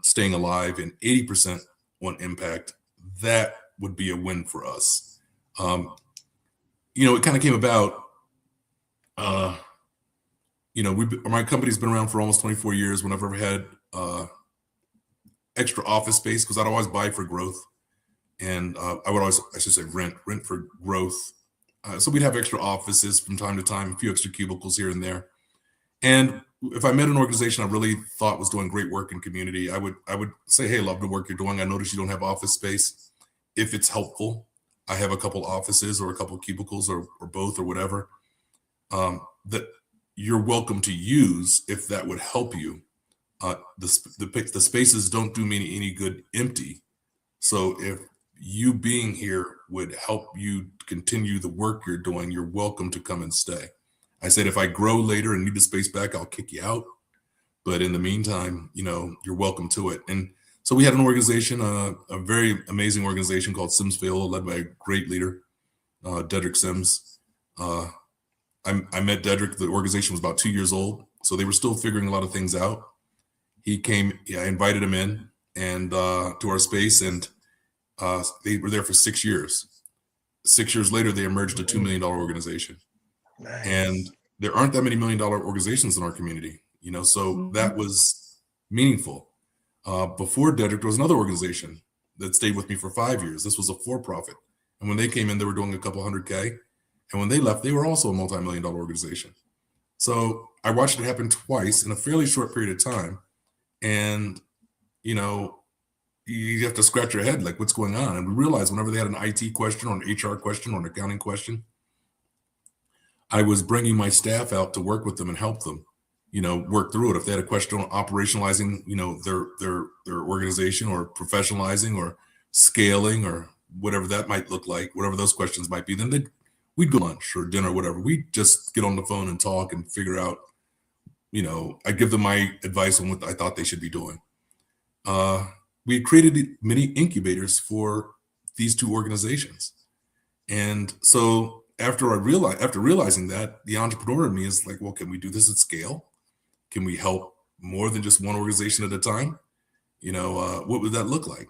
staying alive and 80% on impact, that would be a win for us. It kind of came about, my company's been around for almost 24 years. When I've ever had extra office space, because I'd always buy for growth. And I should say rent for growth. So we'd have extra offices from time to time, a few extra cubicles here and there. And if I met an organization I really thought was doing great work in community, I would say, hey, love the work you're doing. I noticed you don't have office space. If it's helpful, I have a couple offices or a couple cubicles or both or whatever that you're welcome to use if that would help you. The spaces don't do me any good empty. So if you being here would help you continue the work you're doing, you're welcome to come and stay. I said, if I grow later and need the space back, I'll kick you out. But in the meantime, you're welcome to it. And so we had an organization, a very amazing organization called Sims Viola, led by a great leader, Dedrick Sims. I met Dedrick. The organization was about 2 years old, so they were still figuring a lot of things out. He came, I invited him in and to our space, and they were there for 6 years. 6 years later, they emerged a $2 million organization. Nice. And there aren't that many $1 million organizations in our community, so that was meaningful. Before Dedrick, there was another organization that stayed with me for 5 years. This was a for-profit. And when they came in, they were doing a couple $100K. And when they left, they were also a multi-million-dollar organization. So I watched it happen twice in a fairly short period of time. And, you have to scratch your head, like, what's going on? And we realized whenever they had an IT question or an HR question or an accounting question, I was bringing my staff out to work with them and help them, work through it. If they had a question on operationalizing, their organization or professionalizing or scaling or whatever that might look like, whatever those questions might be, then we'd go lunch or dinner or whatever. We'd just get on the phone and talk and figure out, I'd give them my advice on what I thought they should be doing. We created many incubators for these two organizations. And so after realizing that, the entrepreneur in me is like, well, can we do this at scale? Can we help more than just one organization at a time? What would that look like?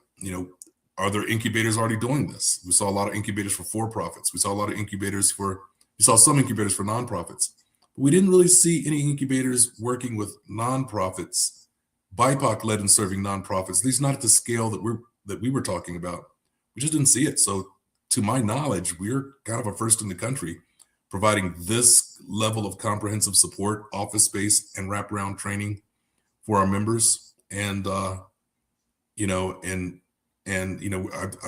are there incubators already doing this? We saw a lot of incubators for for-profits. We saw some incubators for nonprofits. But we didn't really see any incubators working with nonprofits, BIPOC-led and serving nonprofits, at least not at the scale that we were talking about. We just didn't see it. So to my knowledge, we're kind of a first in the country providing this level of comprehensive support, office space, and wraparound training for our members. And, I'm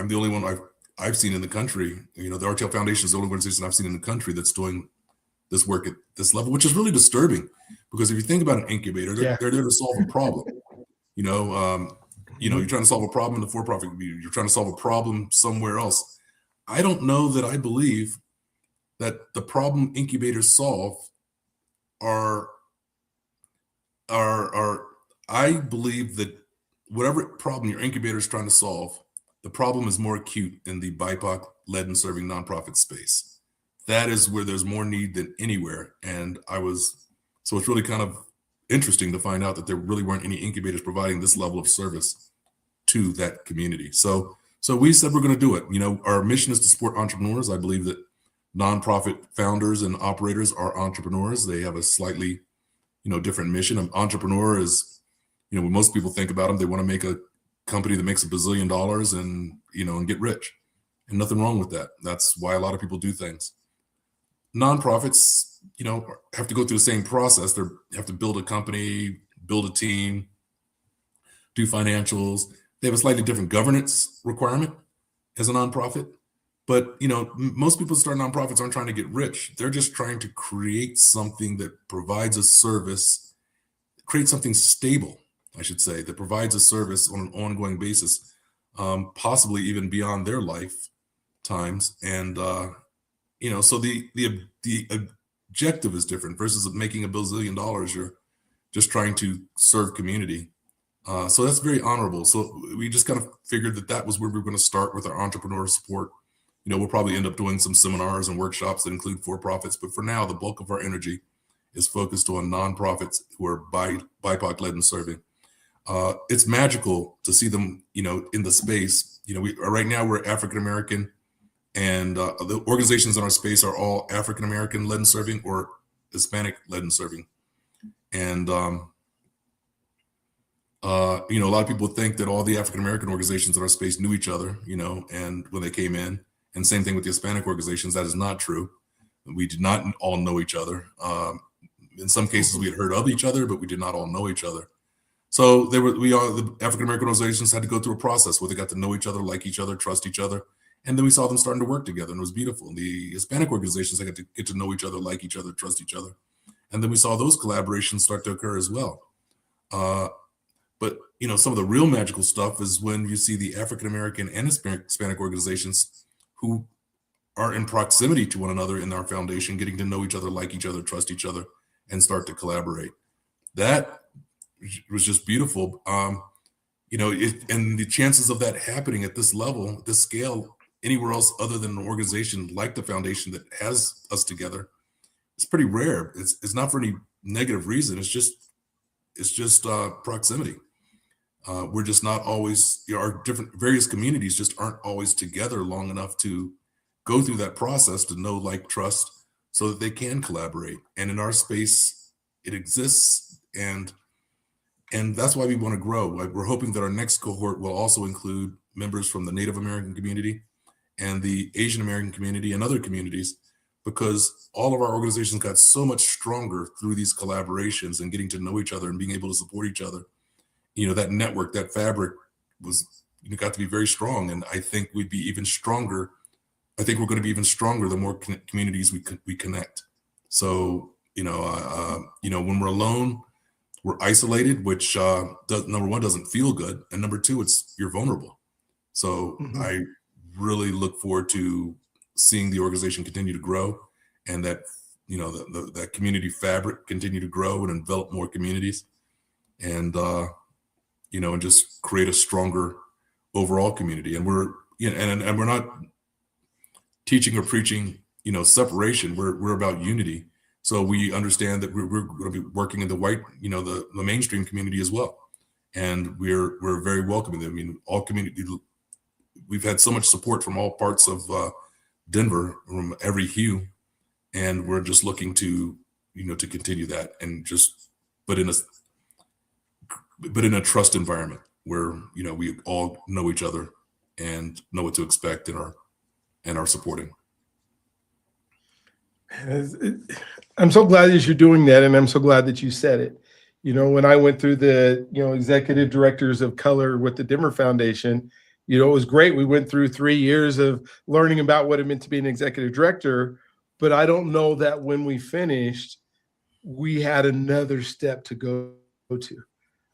the only one I've seen in the country. The RTL Foundation is the only organization I've seen in the country that's doing this work at this level, which is really disturbing, because if you think about an incubator, they're there to solve a problem. You're trying to solve a problem in the for-profit community. You're trying to solve a problem somewhere else. I don't know that I believe that the problem incubators solve I believe that whatever problem your incubator is trying to solve, the problem is more acute in the BIPOC-led and serving nonprofit space. That is where there's more need than anywhere. And so it's really kind of interesting to find out that there really weren't any incubators providing this level of service to that community. So we said we're going to do it. Our mission is to support entrepreneurs. I believe that nonprofit founders and operators are entrepreneurs. They have a slightly, different mission. An entrepreneur is, when most people think about them, they want to make a company that makes $1 billion and get rich, and nothing wrong with that. That's why a lot of people do things. Nonprofits, have to go through the same process. They have to build a company, build a team, do financials. They have a slightly different governance requirement as a nonprofit. But, most people start nonprofits aren't trying to get rich. They're just trying to create something that provides a service, create something stable, I should say, that provides a service on an ongoing basis, possibly even beyond their lifetimes. And, so the objective is different versus making $1 billion. You're just trying to serve community. So that's very honorable. So we just kind of figured that was where we were going to start with our entrepreneur support. We'll probably end up doing some seminars and workshops that include for-profits, but for now, the bulk of our energy is focused on nonprofits who are BIPOC-led and serving. It's magical to see them, in the space. Right now we're African-American, and the organizations in our space are all African-American led and serving or Hispanic led and serving. And, a lot of people think that all the African-American organizations in our space knew each other, and when they came in, and same thing with the Hispanic organizations. That is not true. We did not all know each other. In some cases we had heard of each other, but we did not all know each other. So the African-American organizations had to go through a process where they got to know each other, like each other, trust each other. And then we saw them starting to work together, and it was beautiful. And the Hispanic organizations, they got to get to know each other, like each other, trust each other. And then we saw those collaborations start to occur as well. But some of the real magical stuff is when you see the African-American and Hispanic organizations who are in proximity to one another in our foundation, getting to know each other, like each other, trust each other, and start to collaborate. That was just beautiful. And the chances of that happening at this level, this scale, anywhere else other than an organization like the foundation that has us together, it's pretty rare. It's not for any negative reason. It's just proximity. We're just not always, our various communities just aren't always together long enough to go through that process to know, like, trust, so that they can collaborate. And in our space, it exists, and that's why we want to grow. We're hoping that our next cohort will also include members from the Native American community and the Asian American community and other communities, because all of our organizations got so much stronger through these collaborations and getting to know each other and being able to support each other. That network, that fabric got to be very strong. And I think we'd be even stronger. I think we're going to be even stronger the more communities we connect. So, when we're alone, we're isolated, which number one, doesn't feel good. And number two, you're vulnerable. So I really look forward to seeing the organization continue to grow, and that, that community fabric continue to grow and envelop more communities, and, and just create a stronger overall community. And we're, and we're not teaching or preaching, separation. We're about unity. So we understand that we're going to be working in the white, the mainstream community as well. And we're very welcoming. I mean, all community, we've had so much support from all parts of Denver, from every hue, and we're just looking to to continue that, and just but in a trust environment where we all know each other and know what to expect and are supporting. I'm so glad that you're doing that, and I'm so glad that you said it. When I went through the executive directors of color with the Denver Foundation, it was great. We went through 3 years of learning about what it meant to be an executive director, but I don't know that when we finished, we had another step to go to.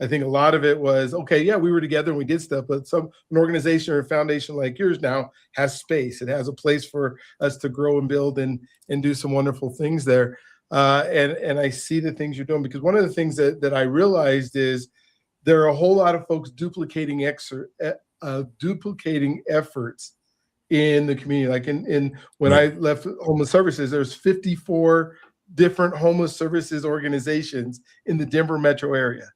I think a lot of it was, okay, yeah, we were together and we did stuff, but an organization or a foundation like yours now has space. It has a place for us to grow and build and do some wonderful things there. And I see the things you're doing, because one of the things that I realized is there are a whole lot of folks duplicating efforts in the community. Like when I left homeless services, there's 54 different homeless services organizations in the Denver metro area.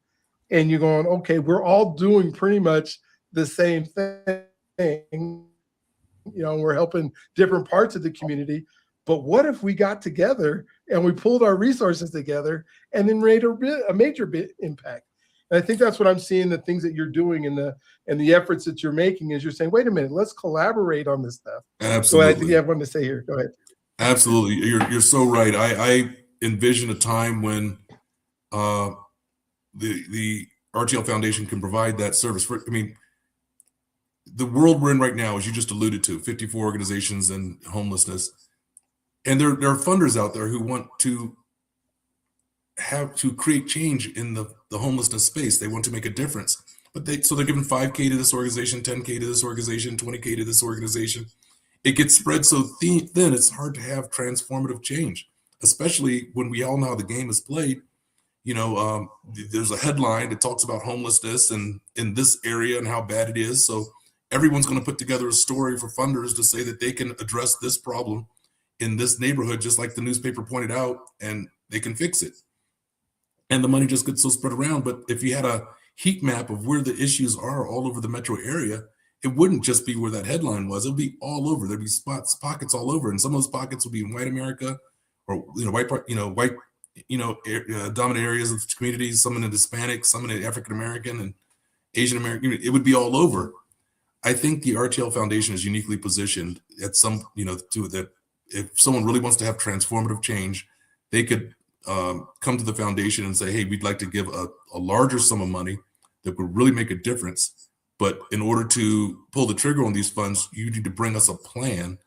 And you're going, okay, we're all doing pretty much the same thing. We're helping different parts of the community. But what if we got together and we pulled our resources together and then made a major impact? And I think that's what I'm seeing, the things that you're doing and the efforts that you're making, is you're saying, wait a minute, let's collaborate on this stuff. Absolutely. So I think you have one to say here. Go ahead. Absolutely. You're so right. I envision a time when the RTL Foundation can provide that service. The world we're in right now, as you just alluded to, 54 organizations and homelessness. And there are funders out there who want to create change in the homelessness space. They want to make a difference. So they're giving 5K to this organization, 10K to this organization, 20K to this organization. It gets spread so thin, it's hard to have transformative change, especially when we all know how the game is played. There's a headline that talks about homelessness and in this area and how bad it is. So everyone's going to put together a story for funders to say that they can address this problem in this neighborhood, just like the newspaper pointed out, and they can fix it. And the money just gets so spread around. But if you had a heat map of where the issues are all over the metro area, it wouldn't just be where that headline was. It'll be all over. There'd be pockets all over. And some of those pockets will be in white America, or, white dominant areas of communities, some in the Hispanic, some in the African-American and Asian American. It would be all over. I think the RTL Foundation is uniquely positioned at some, to that. If someone really wants to have transformative change, they could come to the foundation and say, hey, we'd like to give a larger sum of money that would really make a difference. But in order to pull the trigger on these funds, you need to bring us a plan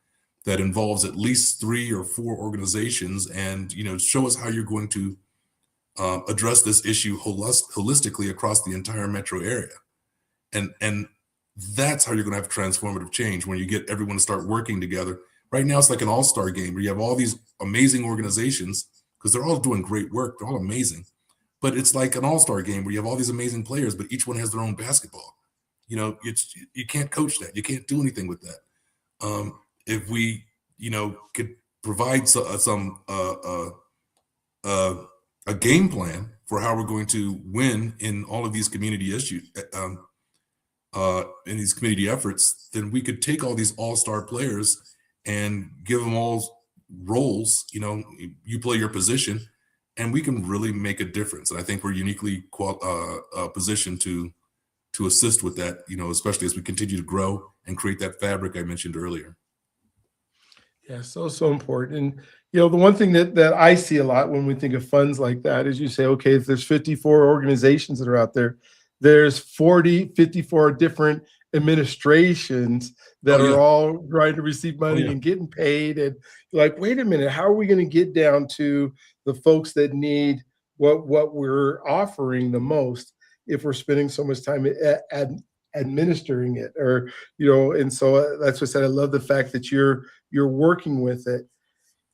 that involves at least 3 or 4 organizations, and show us how you're going to address this issue holistically across the entire metro area. And that's how you're going to have transformative change, when you get everyone to start working together. Right now, it's like an all-star game where you have all these amazing organizations, because they're all doing great work. They're all amazing. But it's like an all-star game where you have all these amazing players, but each one has their own basketball. You can't coach that. You can't do anything with that. If we, could provide some a game plan for how we're going to win in all of these community issues, in these community efforts, then we could take all these all-star players and give them all roles. You play your position, and we can really make a difference. And I think we're uniquely positioned to assist with that, especially as we continue to grow and create that fabric I mentioned earlier. Yeah, so important. And the one thing that I see a lot when we think of funds like that is, you say, okay, if there's 54 organizations that are out there, there's 54 different administrations that are all trying to receive money and getting paid. And you're like, wait a minute, how are we going to get down to the folks that need what we're offering the most if we're spending so much time administering it? Or, and so that's what I said. I love the fact that you're working with it.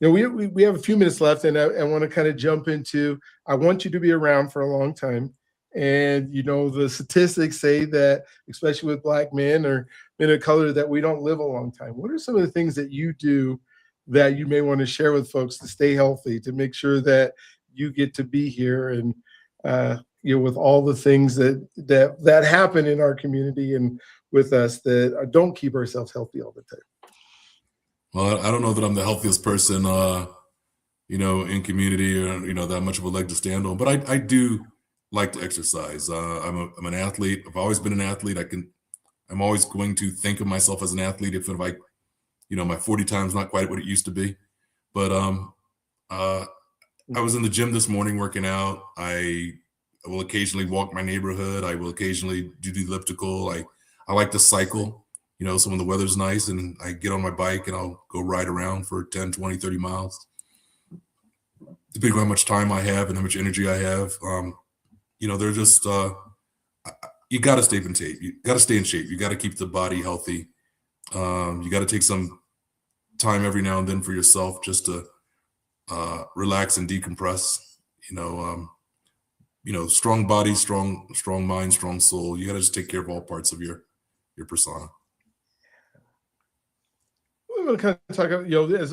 We have a few minutes left, and I want to kind of jump into, I want you to be around for a long time. And, the statistics say that, especially with Black men or men of color, that we don't live a long time. What are some of the things that you do that you may want to share with folks to stay healthy, to make sure that you get to be here and, with all the things that happen in our community, and with us that don't keep ourselves healthy all the time? Well, I don't know that I'm the healthiest person, in community, or that much of a leg to stand on. But I do like to exercise. I'm an athlete. I've always been an athlete. I'm always going to think of myself as an athlete, if my 40 times not quite what it used to be. But I was in the gym this morning working out. I will occasionally walk my neighborhood. I will occasionally do the elliptical. I like to cycle. So when the weather's nice and I get on my bike and I'll go ride around for 10, 20, 30 miles, depending on how much time I have and how much energy I have. They're just, you got to stay in shape. You got to stay in shape. You got to keep the body healthy. You got to take some time every now and then for yourself just to relax and decompress. Strong body, strong mind, strong soul. You got to just take care of all parts of your persona. I'm going to kind of talk,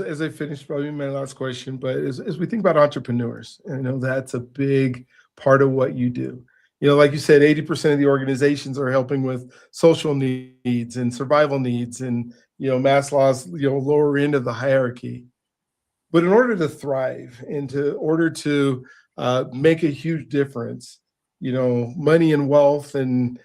as I finish, probably my last question, but as we think about entrepreneurs, and I know that's a big part of what you do. Like you said, 80% of the organizations are helping with social needs and survival needs and, Maslow's, lower end of the hierarchy. But in order to thrive and order to make a huge difference, money and wealth and,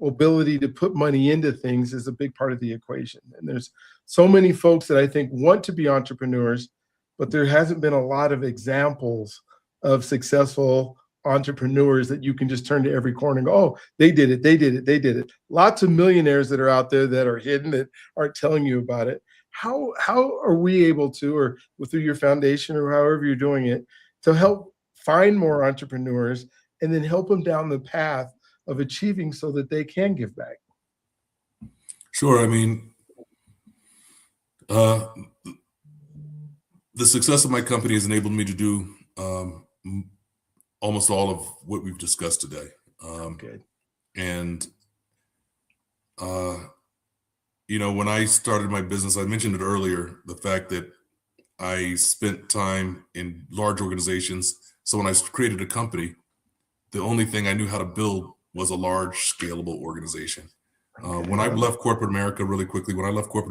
ability to put money into things is a big part of the equation. And there's so many folks that I think want to be entrepreneurs, but there hasn't been a lot of examples of successful entrepreneurs that you can just turn to every corner and go, oh, they did it, they did it, they did it. Lots of millionaires that are out there that are hidden, that aren't telling you about it. How are we able to, or through your foundation or however you're doing it, to help find more entrepreneurs and then help them down the path of achieving so that they can give back? Sure. I mean, the success of my company has enabled me to do almost all of what we've discussed today. Good. And, when I started my business, I mentioned it earlier, the fact that I spent time in large organizations. So when I created a company, the only thing I knew how to build was a large, scalable organization. When I left corporate America really quickly, when I left the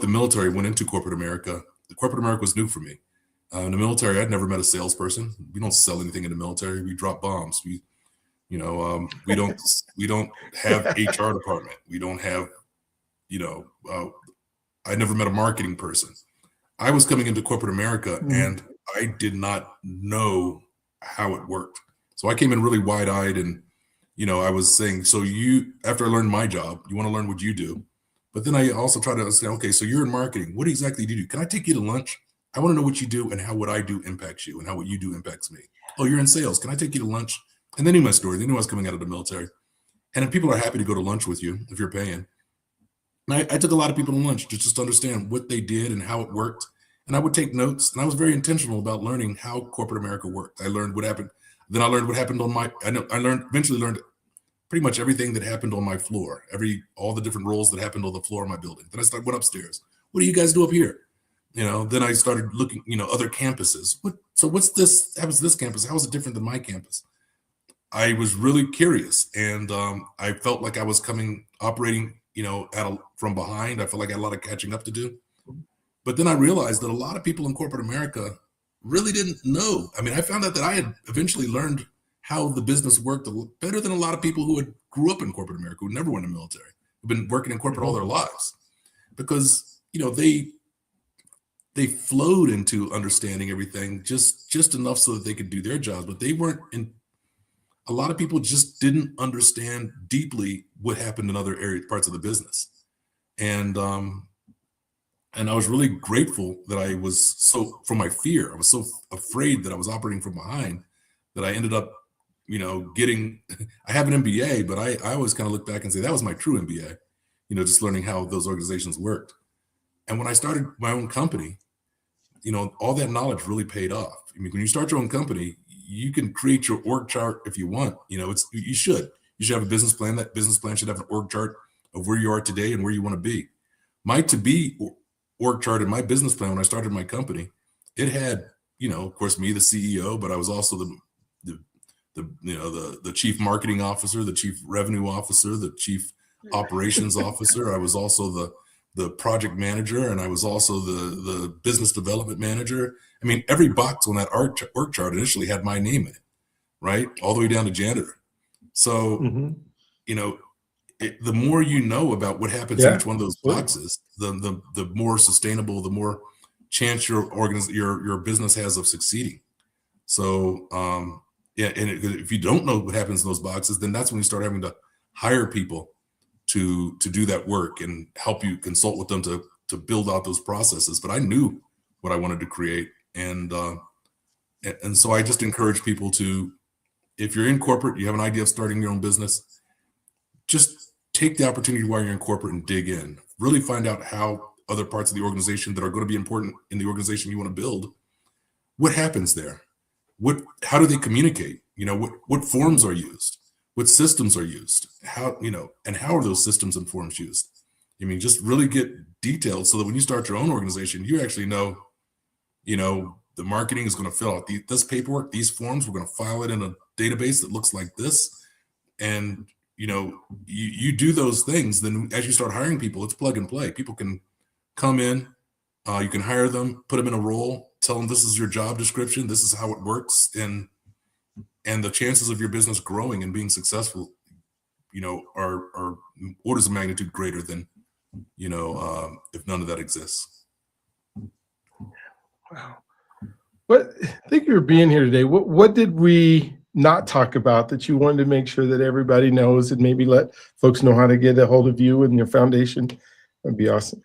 military, went into corporate America, the corporate America was new for me. In the military, I'd never met a salesperson. We don't sell anything in the military. We drop bombs. We don't have HR department. We don't have, I never met a marketing person. I was coming into corporate America and I did not know how it worked. So I came in really wide-eyed and, I was saying, so after I learned my job, you want to learn what you do. But then I also try to understand, okay, so you're in marketing. What exactly do you do? Can I take you to lunch? I want to know what you do and how what I do impacts you and how what you do impacts me. Oh, you're in sales. Can I take you to lunch? And they knew my story. They knew I was coming out of the military. And people are happy to go to lunch with you if you're paying. And I took a lot of people to lunch to just understand what they did and how it worked. And I would take notes. And I was very intentional about learning how corporate America worked. I learned what happened. Then I learned what happened eventually learned pretty much everything that happened on my floor, all the different roles that happened on the floor of my building. Then I went upstairs. What do you guys do up here? Then I started looking, other campuses. What's this? How is this campus? How is it different than my campus? I was really curious, and I felt like I was operating, from behind. I felt like I had a lot of catching up to do. But then I realized that a lot of people in corporate America really didn't know. I mean, I found out that I had eventually learned how the business worked better than a lot of people who had grew up in corporate America, who never went in the military, who've been working in corporate all their lives, because they flowed into understanding everything just enough so that they could do their jobs, but they weren't in. A lot of people just didn't understand deeply what happened in other parts of the business. And I was really grateful that I was from my fear, I was so afraid that I was operating from behind that I ended up, I have an MBA, but I always kind of look back and say that was my true MBA, just learning how those organizations worked. And when I started my own company, all that knowledge really paid off. I mean, when you start your own company, you can create your org chart if you want. You should have a business plan. That business plan should have an org chart of where you are today and where you want to be. My to-be org chart and my business plan when I started my company, it had, of course, me, the CEO, but I was also the the chief marketing officer, the chief revenue officer, the chief operations officer. I was also the project manager, and I was also the business development manager. I mean, every box on that org chart initially had my name in it, right? All the way down to janitor. So, the more you know about what happens in each one of those boxes, the more sustainable, the more chance your business has of succeeding. So, and if you don't know what happens in those boxes, then that's when you start having to hire people to do that work and help you consult with them to build out those processes. But I knew what I wanted to create, and so I just encourage people to, if you're in corporate, you have an idea of starting your own business, just take the opportunity while you're in corporate and dig in. Really find out how other parts of the organization that are going to be important in the organization you want to build, what happens there? How do they communicate? What forms are used? What systems are used? How are those systems and forms used? I mean, just really get detailed so that when you start your own organization, you actually know, the marketing is going to fill out this paperwork, these forms, we're going to file it in a database that looks like this. And, you do those things, then as you start hiring people, it's plug and play. People can come in, you can hire them, put them in a role, tell them this is your job description, this is how it works. And the chances of your business growing and being successful, are orders of magnitude greater than, if none of that exists. Wow. Thank you for being here today. What did we not talk about that you wanted to make sure that everybody knows, and maybe let folks know how to get a hold of you and your foundation? That'd be awesome.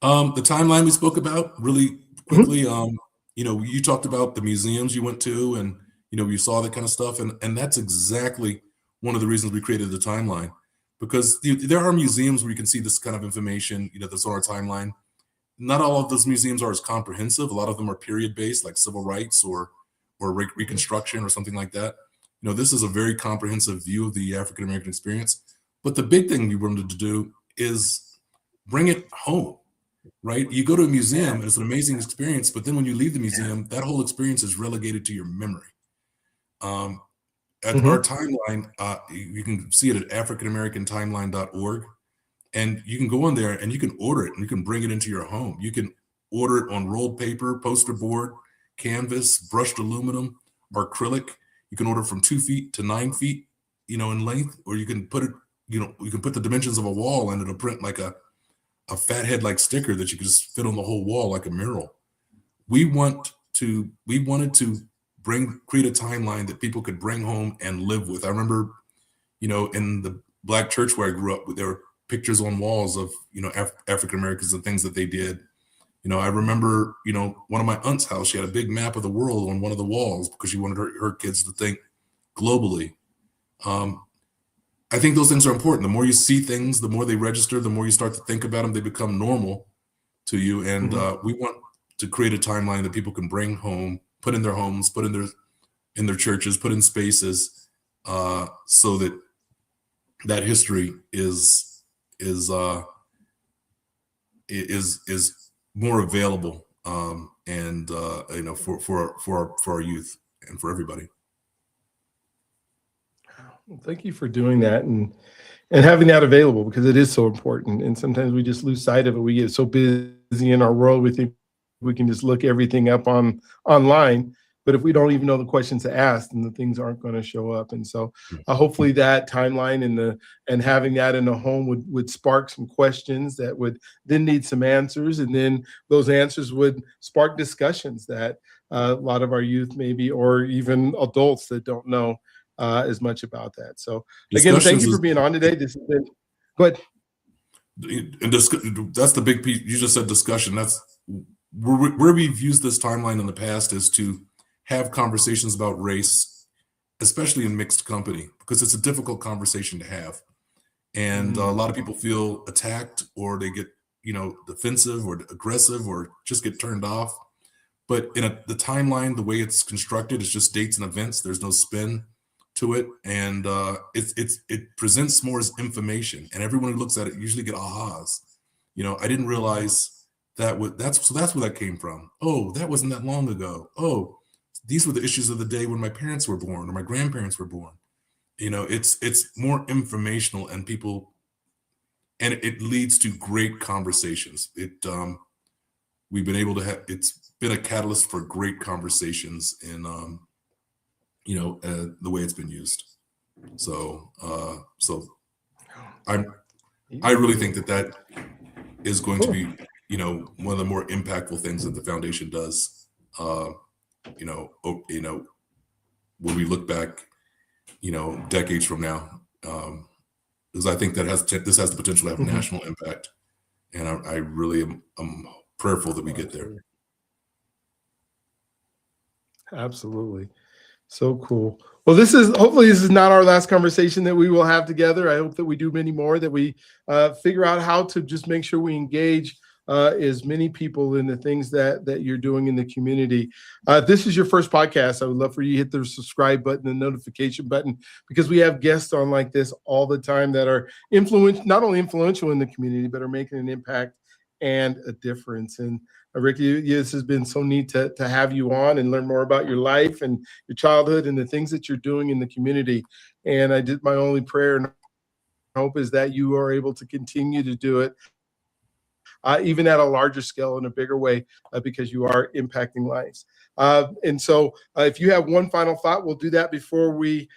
The timeline we spoke about really quickly. You talked about the museums you went to, and you saw that kind of stuff, and that's exactly one of the reasons we created the timeline, because there are museums where you can see this kind of information, that's on our timeline. Not all of those museums are as comprehensive. A lot of them are period based, like civil rights or Reconstruction or something like that. This is a very comprehensive view of the African American experience. But the big thing we wanted to do is bring it home, right? You go to a museum and it's an amazing experience, but then when you leave the museum, that whole experience is relegated to your memory. At our timeline, you can see it at africanamericantimeline.org. And you can go on there and you can order it and you can bring it into your home. You can order it on rolled paper, poster board, canvas, brushed aluminum, or acrylic. You can order from 2 feet to 9 feet, in length, or you can put it, you can put the dimensions of a wall and it'll print like a fathead like sticker that you can just fit on the whole wall like a mural. We wanted to create a timeline that people could bring home and live with. I remember, in the Black church where I grew up, there were pictures on walls of, African Americans and things that they did. I remember, one of my aunt's house, she had a big map of the world on one of the walls because she wanted her kids to think globally. I think those things are important. The more you see things, the more they register, the more you start to think about them, they become normal to you. And we want to create a timeline that people can bring home, put in their homes, put in their churches, put in spaces, so that history is more available, for our youth and for everybody. Well, thank you for doing that and having that available, because it is so important. And sometimes we just lose sight of it. We get so busy in our world, we think we can just look everything up online. But if we don't even know the questions to ask, then the things aren't going to show up. And so hopefully that timeline and having that in a home would spark some questions that would then need some answers. And then those answers would spark discussions that a lot of our youth maybe, or even adults that don't know as much about that. So again, thank you for being on today. This has been, go ahead. And that's the big piece. You just said discussion. That's where we've used this timeline in the past, is to have conversations about race, especially in mixed company, because it's a difficult conversation to have. And a lot of people feel attacked, or they get, defensive or aggressive, or just get turned off. But in the timeline, the way it's constructed, it's just dates and events. There's no spin to it. And it presents more as information. And everyone who looks at it usually get ahas. I didn't realize that's where that came from. Oh, that wasn't that long ago. Oh, these were the issues of the day when my parents were born or my grandparents were born. It's more informational, and it leads to great conversations. We've been able to have, it's been a catalyst for great conversations in, the way it's been used. So I really think that is going to be, one of the more impactful things that the foundation does. When we look back, decades from now, because I think this has the potential to have national impact, and I really am prayerful that we get there. Absolutely. So cool. Well, hopefully this is not our last conversation that we will have together. I hope that we do many more, that we figure out how to just make sure we engage as many people in the things that you're doing in the community. This is your first podcast. I would love for you to hit the subscribe button and notification button, because we have guests on like this all the time that are not only influential in the community, but are making an impact and a difference. And Ricky, this has been so neat to have you on and learn more about your life and your childhood and the things that you're doing in the community. And my only prayer and hope is that you are able to continue to do it, even at a larger scale in a bigger way, because you are impacting lives. And so if you have one final thought, we'll do that before we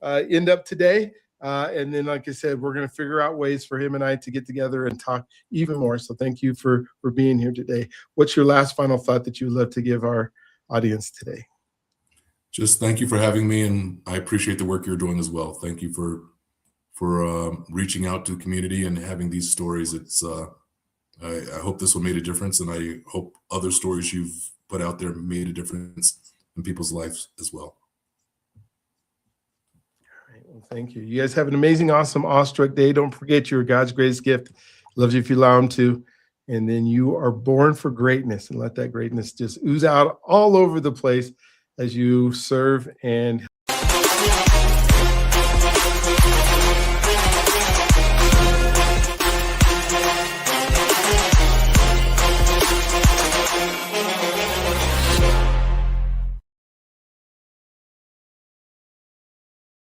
end up today. And then, like I said, we're going to figure out ways for him and I to get together and talk even more. So thank you for being here today. What's your last final thought that you would love to give our audience today? Just thank you for having me, and I appreciate the work you're doing as well. Thank you for reaching out to the community and having these stories. I hope this one made a difference, and I hope other stories you've put out there made a difference in people's lives as well. All right, well, thank you. You guys have an amazing, awesome, awestruck day. Don't forget you're God's greatest gift. Loves you if you allow him to. And then you are born for greatness, and let that greatness just ooze out all over the place as you serve and